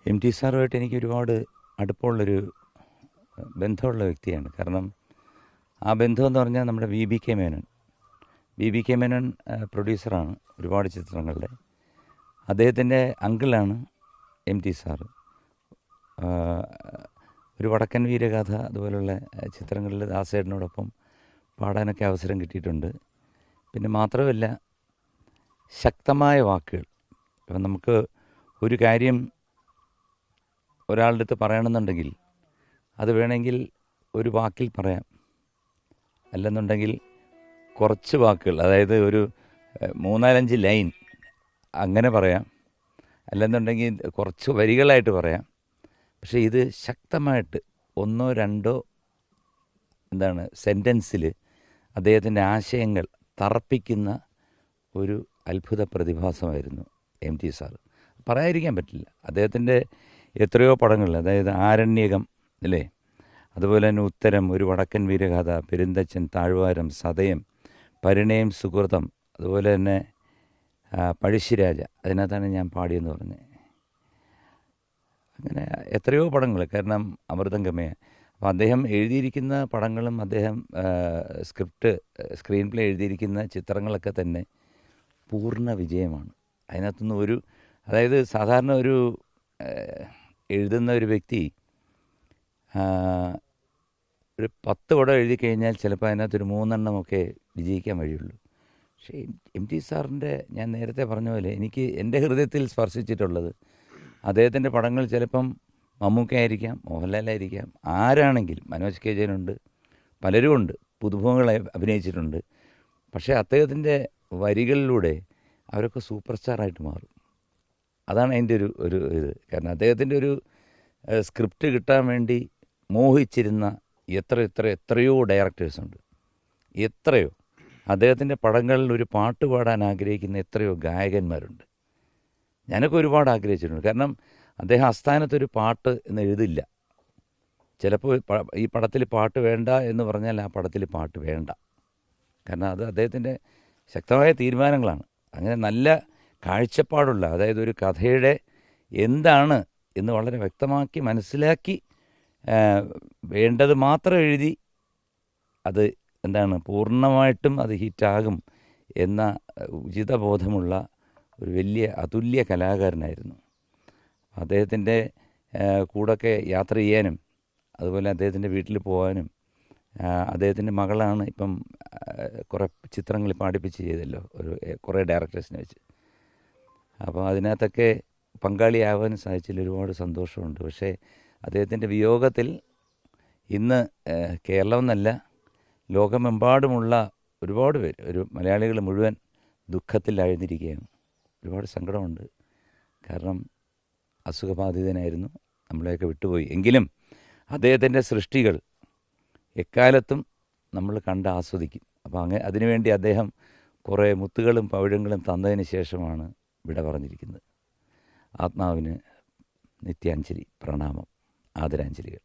M T സാറുമായിട്ട് എനിക്ക് ഒരുപാട് അടുപ്പമുള്ളൊരു ബന്ധമുള്ള വ്യക്തിയാണ്. കാരണം ആ ബന്ധമെന്ന് പറഞ്ഞാൽ നമ്മുടെ വി ബി കെ മേനോൻ. വി ബി കെ മേനോൻ പ്രൊഡ്യൂസറാണ് ഒരുപാട് ചിത്രങ്ങളുടെ. അദ്ദേഹത്തിൻ്റെ അങ്കിളാണ് എം ടി സാറ്. ഒരു വടക്കൻ വീരഗാഥ അതുപോലുള്ള ചിത്രങ്ങളിൽ ദാസേട്ടനോടൊപ്പം പാടാനൊക്കെ അവസരം കിട്ടിയിട്ടുണ്ട്. പിന്നെ മാത്രമല്ല, ശക്തമായ വാക്കുകൾ. ഇപ്പം നമുക്ക് ഒരു കാര്യം ഒരാളുടെ അടുത്ത് പറയണമെന്നുണ്ടെങ്കിൽ അത് വേണമെങ്കിൽ ഒരു വാക്കിൽ പറയാം, അല്ലെന്നുണ്ടെങ്കിൽ കുറച്ച് വാക്കുകൾ, അതായത് ഒരു 3-4 ലൈൻ അങ്ങനെ പറയാം, അല്ലെന്നുണ്ടെങ്കിൽ കുറച്ച് വരികളായിട്ട് പറയാം. പക്ഷേ ഇത് ശക്തമായിട്ട് 1-2 സെൻറ്റൻസിൽ അദ്ദേഹത്തിൻ്റെ ആശയങ്ങൾ തറപ്പിക്കുന്ന ഒരു അത്ഭുത പ്രതിഭാസമായിരുന്നു എം ടി സാറ്. പറയാതിരിക്കാൻ പറ്റില്ല. അദ്ദേഹത്തിൻ്റെ എത്രയോ പടങ്ങൾ, അതായത് ആരണ്യകം അല്ലേ, അതുപോലെ തന്നെ ഉത്തരം, ഒരു വടക്കൻ വീരഗാഥ, പെരുന്തച്ചൻ, താഴ്വാരം, സതയം, പരിണയം, സുഹൃതം, അതുപോലെ തന്നെ പഴശ്ശിരാജ, അതിനകത്താണ് ഞാൻ പാടിയെന്ന് പറഞ്ഞത്. അങ്ങനെ എത്രയോ പടങ്ങൾ, കാരണം അമൃതംഗമയ. അപ്പോൾ അദ്ദേഹം എഴുതിയിരിക്കുന്ന പടങ്ങളും അദ്ദേഹം സ്ക്രീൻ പ്ലേ എഴുതിയിരിക്കുന്ന ചിത്രങ്ങളൊക്കെ തന്നെ പൂർണ്ണ വിജയമാണ്. അതിനകത്തുനിന്ന് അതായത് സാധാരണ എഴുതുന്ന ഒരു വ്യക്തി ഒരു 10 പടം എഴുതി കഴിഞ്ഞാൽ ചിലപ്പോൾ അതിനകത്തൊരു 3 വിജയിക്കാൻ വഴിയുള്ളൂ. പക്ഷേ എം ടി സാറിൻ്റെ, ഞാൻ നേരത്തെ പറഞ്ഞ പോലെ, എനിക്ക് എൻ്റെ ഹൃദയത്തിൽ സ്പർശിച്ചിട്ടുള്ളത് അദ്ദേഹത്തിൻ്റെ പടങ്ങൾ ചിലപ്പം മമ്മൂക്കയായിരിക്കാം, മോഹൻലാലായിരിക്കാം, ആരാണെങ്കിലും, മനോജ് കെ ജയനുണ്ട്, പലരുമുണ്ട്, പുതുമുഖങ്ങളെ അഭിനയിച്ചിട്ടുണ്ട്. പക്ഷേ അദ്ദേഹത്തിൻ്റെ വരികളിലൂടെ അവരൊക്കെ സൂപ്പർ സ്റ്റാറായിട്ട് മാറും. അതാണ് അതിൻ്റെ ഒരു ഇത്. കാരണം അദ്ദേഹത്തിൻ്റെ ഒരു സ്ക്രിപ്റ്റ് കിട്ടാൻ വേണ്ടി മോഹിച്ചിരുന്ന എത്രയോ ഡയറക്ടേഴ്സുണ്ട്. എത്രയോ അദ്ദേഹത്തിൻ്റെ പടങ്ങളിൽ ഒരു പാട്ട് പാടാൻ ആഗ്രഹിക്കുന്ന എത്രയോ ഗായകന്മാരുണ്ട്. ഞാനൊക്കെ ഒരുപാട് ആഗ്രഹിച്ചിട്ടുണ്ട്. കാരണം അദ്ദേഹം ആസ്ഥാനത്തൊരു പാട്ട് എന്ന് എഴുതില്ല. ചിലപ്പോൾ ഈ പടത്തിൽ പാട്ട് വേണ്ട എന്ന് പറഞ്ഞാൽ ആ പടത്തിൽ പാട്ട് വേണ്ട. കാരണം അത് അദ്ദേഹത്തിൻ്റെ ശക്തമായ തീരുമാനങ്ങളാണ്. അങ്ങനെ നല്ല കാഴ്ചപ്പാടുള്ള, അതായത് ഒരു കഥയുടെ എന്താണ് എന്ന് വളരെ വ്യക്തമാക്കി മനസ്സിലാക്കി വേണ്ടത് മാത്രം എഴുതി അത് പൂർണ്ണമായിട്ടും അത് ഹിറ്റാകും എന്ന ഉചിതബോധമുള്ള ഒരു വലിയ അതുല്യ കലാകാരനായിരുന്നു. അദ്ദേഹത്തിൻ്റെ കൂടെയൊക്കെ യാത്ര ചെയ്യാനും അതുപോലെ അദ്ദേഹത്തിൻ്റെ വീട്ടിൽ പോകാനും, അദ്ദേഹത്തിൻ്റെ മകളാണ് ഇപ്പം കുറേ ചിത്രങ്ങൾ പാടിപ്പിച്ച് ചെയ്തല്ലോ, കുറേ ഡയറക്ടേഴ്സിനെ വെച്ച്. അപ്പോൾ അതിനകത്തൊക്കെ പങ്കാളിയാവാനും സാധിച്ചതിൽ ഒരുപാട് സന്തോഷമുണ്ട്. പക്ഷേ അദ്ദേഹത്തിൻ്റെ വിയോഗത്തിൽ ഇന്ന് കേരളം എന്നല്ല, ലോകമെമ്പാടുമുള്ള ഒരുപാട് പേര്, ഒരു മലയാളികൾ മുഴുവൻ ദുഃഖത്തിലായിരുന്നിരിക്കുകയാണ്. ഒരുപാട് സങ്കടമുണ്ട്. കാരണം അസുഖബാധിതനായിരുന്നു, നമ്മളെയൊക്കെ വിട്ടുപോയി. എങ്കിലും അദ്ദേഹത്തിൻ്റെ സൃഷ്ടികൾ എക്കാലത്തും നമ്മൾ കണ്ട് ആസ്വദിക്കും. അപ്പോൾ അതിനുവേണ്ടി അദ്ദേഹം കുറേ മുത്തുകളും പവിഴങ്ങളും തന്നതിന് ശേഷമാണ് വിട പറഞ്ഞിരിക്കുന്നത്. ആത്മാവിന് നിത്യാഞ്ജലി, പ്രണാമം, ആദരാഞ്ജലികൾ.